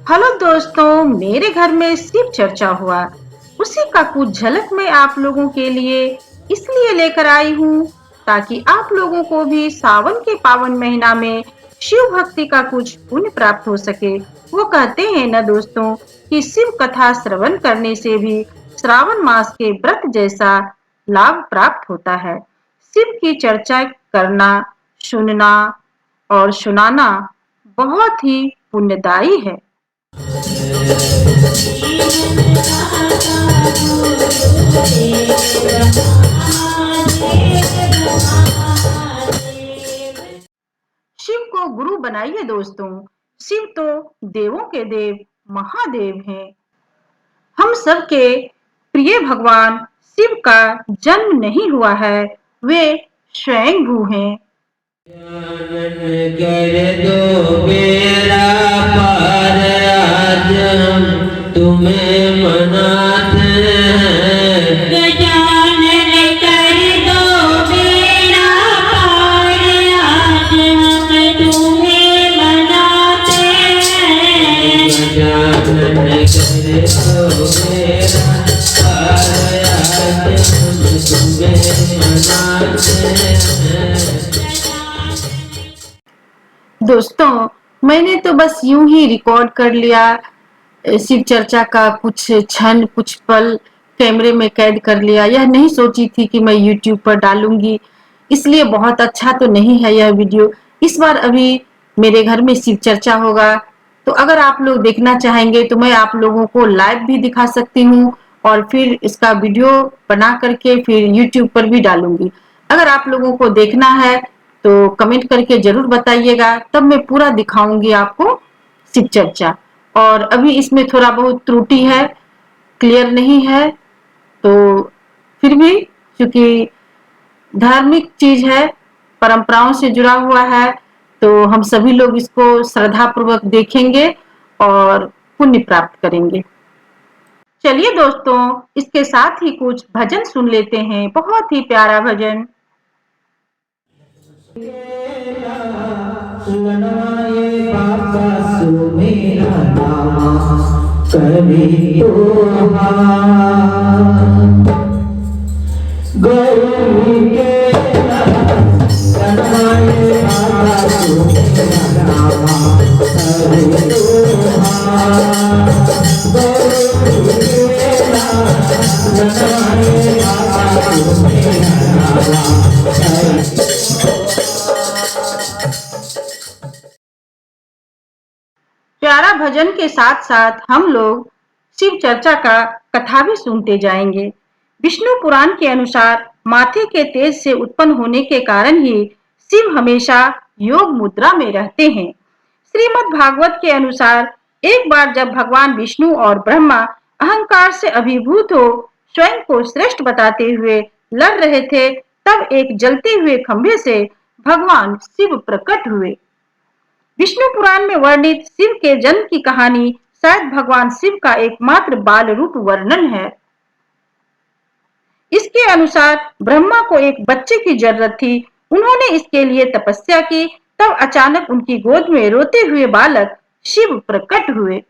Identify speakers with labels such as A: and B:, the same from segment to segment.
A: Hello दोस्तों, मेरे घर में शिव चर्चा हुआ। उसी का कुछ झलक मैं आप लोगों के लिए इसलिए लेकर आई हूँ ताकि आप लोगों को भी सावन के पावन महीना में शिव भक्ति का कुछ पुण्य प्राप्त हो सके। वो कहते हैं ना दोस्तों कि शिव कथा श्रवण करने से भी श्रावण मास के व्रत जैसा लाभ प्राप्त होता है। शिव की चर्चा करना, सुनना और सुनाना बहुत ही पुण्यदायी है। शिव को गुरु बनाइए दोस्तों। शिव तो देवों के देव महादेव हैं। हम सबके प्रिय भगवान शिव का जन्म नहीं हुआ है, वे स्वयंभू हैं।
B: कर दो बेड़ा पार, आज हम तुम्हें मनाते हैं।
C: गजानन कर दो बेड़ा पार, आज हम तुम्हें मनाते हैं।
B: गजानन कर दो बेड़ा पार, आज हम तुम्हें मनाते हैं।
A: दोस्तों, मैंने तो बस यूं ही रिकॉर्ड कर लिया शिव चर्चा का कुछ क्षण, कुछ पल कैमरे में कैद कर लिया। यह नहीं सोची थी कि मैं YouTube पर डालूंगी, इसलिए बहुत अच्छा तो नहीं है यह वीडियो। इस बार अभी मेरे घर में शिव चर्चा होगा, तो अगर आप लोग देखना चाहेंगे तो मैं आप लोगों को लाइव भी दिखा सकती हूँ और फिर इसका वीडियो बना करके फिर YouTube पर भी डालूंगी। अगर आप लोगों को देखना है तो कमेंट करके जरूर बताइएगा, तब मैं पूरा दिखाऊंगी आपको शिव चर्चा। और अभी इसमें थोड़ा बहुत त्रुटि है, क्लियर नहीं है, तो फिर भी क्योंकि धार्मिक चीज है, परंपराओं से जुड़ा हुआ है, तो हम सभी लोग इसको श्रद्धा पूर्वक देखेंगे और पुण्य प्राप्त करेंगे। चलिए दोस्तों, इसके साथ ही कुछ भजन सुन लेते हैं, बहुत ही प्यारा भजन।
B: लड़ाए बाबा सो मेरा नामा कभी तो गौरी के लड़ाए बाबा सो मेरा नामा कभी तो गौरी के लड़ाए बाबा सो मेरा नामा।
A: प्यारा भजन के साथ साथ हम लोग शिव चर्चा का कथा भी सुनते जाएंगे। विष्णु पुराण के अनुसार माथे के तेज से उत्पन्न होने के कारण ही शिव हमेशा योग मुद्रा में रहते हैं। श्रीमद् भागवत के अनुसार एक बार जब भगवान विष्णु और ब्रह्मा अहंकार से अभिभूत हो स्वयं को श्रेष्ठ बताते हुए लड़ रहे थे, तब एक जलते हुए खंभे से भगवान शिव प्रकट हुए। विष्णु पुराण में वर्णित शिव के जन्म की कहानी शायद भगवान शिव का एकमात्र बाल रूप वर्णन है। इसके अनुसार ब्रह्मा को एक बच्चे की जरूरत थी। उन्होंने इसके लिए तपस्या की, तब अचानक उनकी गोद में रोते हुए बालक शिव प्रकट हुए।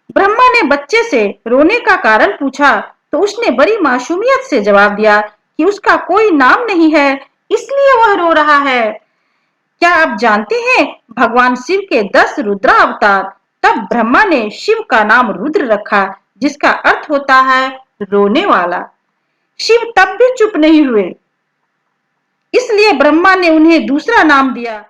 A: ब्रह्मा ने बच्चे से रोने का कारण पूछा तो उसने बड़ी मासूमियत से जवाब दिया कि उसका कोई नाम नहीं है, इसलिए वह रो रहा है। क्या आप जानते हैं भगवान शिव के 10 रुद्र अवतार? तब ब्रह्मा ने शिव का नाम रुद्र रखा, जिसका अर्थ होता है रोने वाला। शिव तब भी चुप नहीं हुए, इसलिए ब्रह्मा ने उन्हें दूसरा नाम दिया।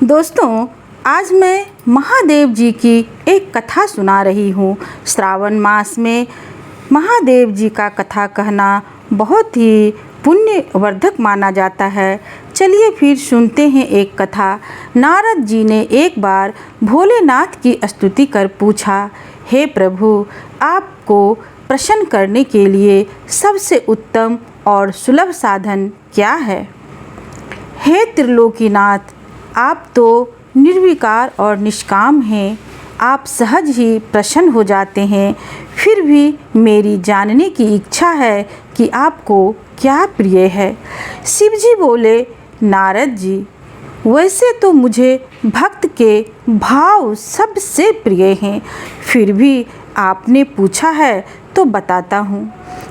A: दोस्तों, आज मैं महादेव जी की एक कथा सुना रही हूँ। श्रावण मास में महादेव जी का कथा कहना बहुत ही पुण्यवर्धक माना जाता है।
D: चलिए फिर सुनते हैं एक कथा। नारद जी ने एक बार भोलेनाथ की स्तुति कर पूछा, हे प्रभु, आपको प्रसन्न करने के लिए सबसे उत्तम और सुलभ साधन क्या है? हे त्रिलोकीनाथ, आप तो निर्विकार और निष्काम हैं। आप सहज ही प्रसन्न हो जाते हैं। फिर भी मेरी जानने की इच्छा है कि आपको क्या प्रिय है। शिव जी बोले, नारद जी, वैसे तो मुझे भक्त के भाव सबसे प्रिय हैं, फिर भी आपने पूछा है तो बताता हूँ।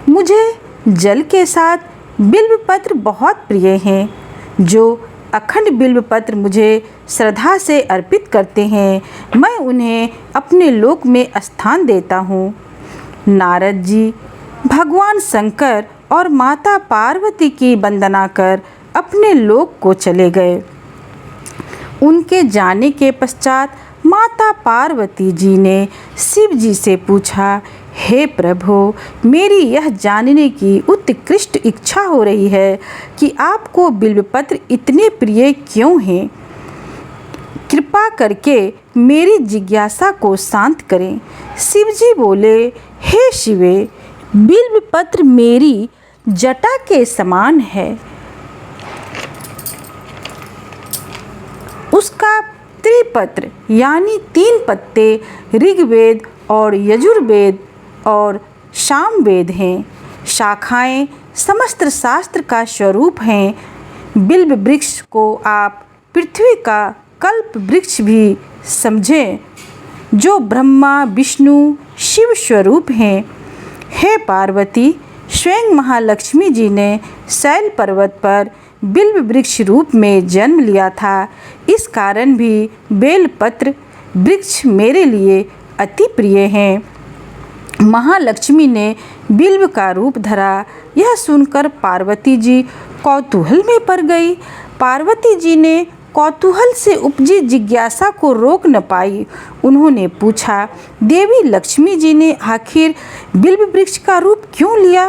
D: मुझे जल के साथ बिल्वपत्र बहुत प्रिय हैं। जो अखंड बिल्वपत्र मुझे श्रद्धा से अर्पित करते हैं, मैं उन्हें अपने लोक में स्थान देता हूँ। नारद जी भगवान शंकर और माता पार्वती की वंदना कर अपने लोक को चले गए। उनके जाने के पश्चात माता पार्वती जी ने शिव जी से पूछा, हे प्रभु, मेरी यह जानने की उत्कृष्ट इच्छा हो रही है कि आपको बिल्वपत्र इतने प्रिय क्यों हैं। कृपा करके मेरी जिज्ञासा को शांत करें। शिव जी बोले, हे शिवे, बिल्वपत्र मेरी जटा के समान है। उसका त्रिपत्र यानी 3 पत्ते ऋग्वेद और यजुर्वेद और सामवेद हैं। शाखाएं समस्त शास्त्र का स्वरूप हैं। बिल्व वृक्ष को आप पृथ्वी का कल्प वृक्ष भी समझें, जो ब्रह्मा विष्णु शिव स्वरूप हैं। हे पार्वती, स्वयं महालक्ष्मी जी ने शैल पर्वत पर बिल्व वृक्ष रूप में जन्म लिया था। इस कारण भी बेलपत्र वृक्ष मेरे लिए अति प्रिय हैं। महालक्ष्मी ने बिल्व का रूप धरा। यह सुनकर पार्वती जी कौतूहल में पड़ गई। पार्वती जी ने कौतूहल से उपजी जिज्ञासा को रोक न पाई। उन्होंने पूछा, देवी लक्ष्मी जी ने आखिर बिल्व वृक्ष का रूप क्यों लिया?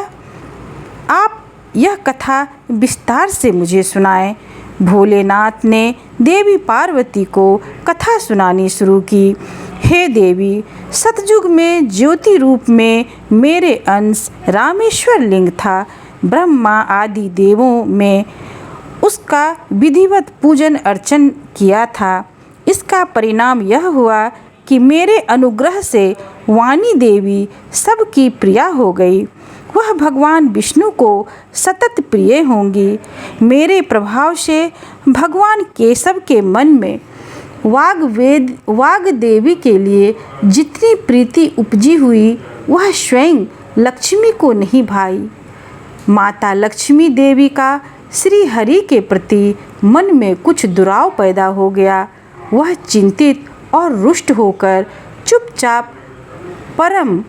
D: आप यह कथा विस्तार से मुझे सुनाएं। भोलेनाथ ने देवी पार्वती को कथा सुनानी शुरू की। हे देवी, सतयुग में ज्योति रूप में मेरे अंश रामेश्वर लिंग था। ब्रह्मा आदि देवों में उसका विधिवत पूजन अर्चन किया था। इसका परिणाम यह हुआ कि मेरे अनुग्रह से वाणी देवी सबकी प्रिया हो गई। वह भगवान विष्णु को सतत प्रिय होंगी। मेरे प्रभाव से भगवान केशव के मन में वाग देवी के लिए जितनी प्रीति उपजी हुई, वह स्वयं लक्ष्मी को नहीं भाई। माता लक्ष्मी देवी का श्री हरि के प्रति मन में कुछ दुराव पैदा हो गया। वह चिंतित और रुष्ट होकर चुपचाप परम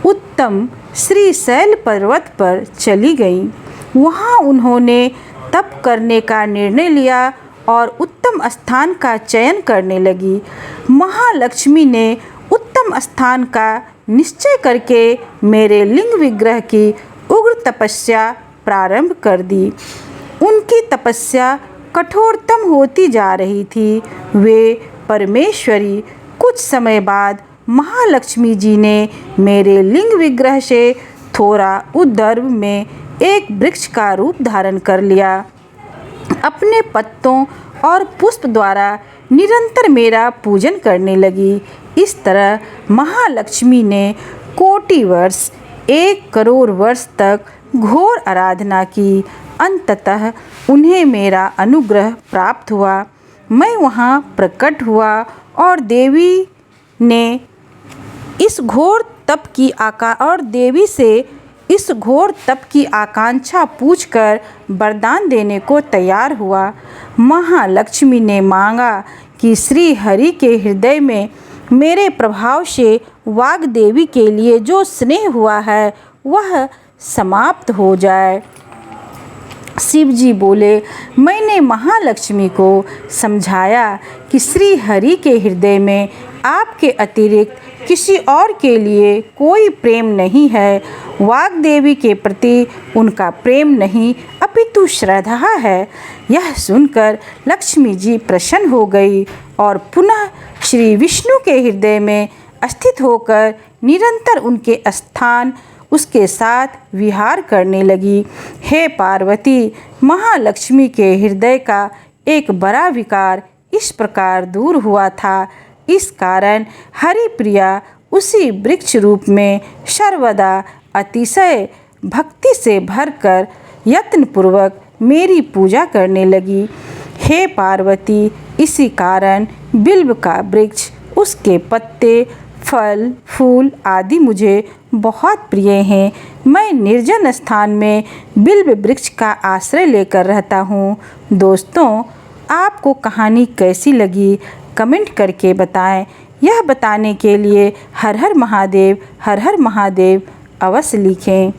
D: उत्तम श्री शैल पर्वत पर चली गईं। वहाँ उन्होंने तप करने का निर्णय लिया और उत्तम स्थान का चयन करने लगी। महालक्ष्मी ने उत्तम स्थान का निश्चय करके मेरे लिंग विग्रह की उग्र तपस्या प्रारंभ कर दी। उनकी तपस्या कठोरतम होती जा रही थी। वे परमेश्वरी कुछ समय बाद महालक्ष्मी जी ने मेरे लिंग विग्रह से थोड़ा उदर्भ में एक वृक्ष का रूप धारण कर लिया। अपने पत्तों और पुष्प द्वारा निरंतर मेरा पूजन करने लगी। इस तरह महालक्ष्मी ने कोटि वर्ष 1 करोड़ वर्ष तक घोर आराधना की। अंततः उन्हें मेरा अनुग्रह प्राप्त हुआ। मैं वहाँ प्रकट हुआ और देवी से इस घोर तप की आकांक्षा पूछकर वरदान देने को तैयार हुआ। महालक्ष्मी ने मांगा कि श्री हरि के हृदय में मेरे प्रभाव से वाग देवी के लिए जो स्नेह हुआ है वह समाप्त हो जाए। शिव जी बोले, मैंने महालक्ष्मी को समझाया कि श्री हरि के हृदय में आपके अतिरिक्त किसी और के लिए कोई प्रेम नहीं है। वाग्देवी के प्रति उनका प्रेम नहीं अपितु श्रद्धा है। यह सुनकर लक्ष्मी जी प्रसन्न हो गई और पुनः श्री विष्णु के हृदय में स्थित होकर निरंतर उनके स्थान उसके साथ विहार करने लगी। हे पार्वती, महालक्ष्मी के हृदय का एक बड़ा विकार इस प्रकार दूर हुआ था। इस कारण हरिप्रिया उसी वृक्ष रूप में सर्वदा अतिशय भक्ति से भरकर यत्नपूर्वक मेरी पूजा करने लगी। हे पार्वती, इसी कारण बिल्व का वृक्ष, उसके पत्ते, फल, फूल आदि मुझे बहुत प्रिय हैं। मैं निर्जन स्थान में बिल्व वृक्ष का आश्रय लेकर रहता हूँ। दोस्तों, आपको कहानी कैसी लगी कमेंट करके बताएं। यह बताने के लिए हर हर महादेव अवश्य लिखें।